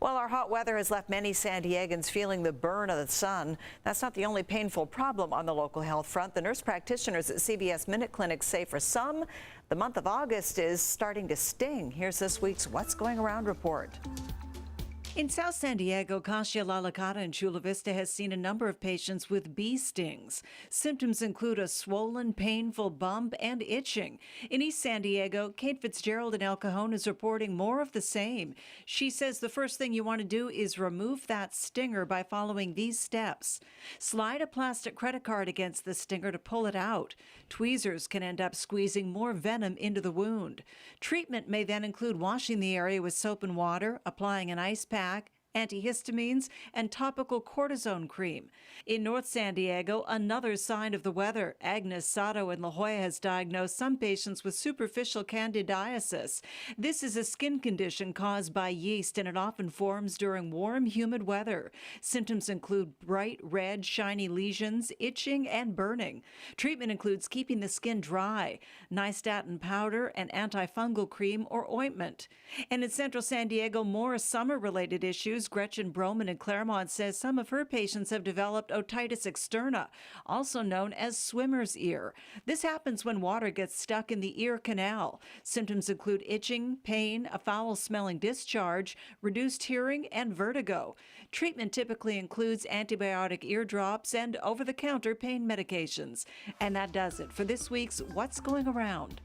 Well, our hot weather has left many San Diegans feeling the burn of the sun. That's not the only painful problem on the local health front. The nurse practitioners at CVS Minute Clinic say for some, the month of August is starting to sting. Here's this week's What's Going Around report. In South San Diego, Kasia Lalacata in Chula Vista has seen a number of patients with bee stings. Symptoms include a swollen, painful bump and itching. In East San Diego, Kate Fitzgerald in El Cajon is reporting more of the same. She says the first thing you want to do is remove that stinger by following these steps. Slide a plastic credit card against the stinger to pull it out. Tweezers can end up squeezing more venom into the wound. Treatment may then include washing the area with soap and water, applying an ice pack, antihistamines, and topical cortisone cream. In North San Diego, another sign of the weather. Agnes Sato in La Jolla has diagnosed some patients with superficial candidiasis. This is a skin condition caused by yeast, and it often forms during warm, humid weather. Symptoms include bright red, shiny lesions, itching, and burning. Treatment includes keeping the skin dry, nystatin powder, and antifungal cream or ointment. And in Central San Diego, more summer-related issues. Gretchen Broman in Claremont says some of her patients have developed otitis externa, also known as swimmer's ear. This happens when water gets stuck in the ear canal. Symptoms include itching, pain, a foul-smelling discharge, reduced hearing, and vertigo. Treatment typically includes antibiotic ear drops and over-the-counter pain medications. And that does it for this week's What's Going Around.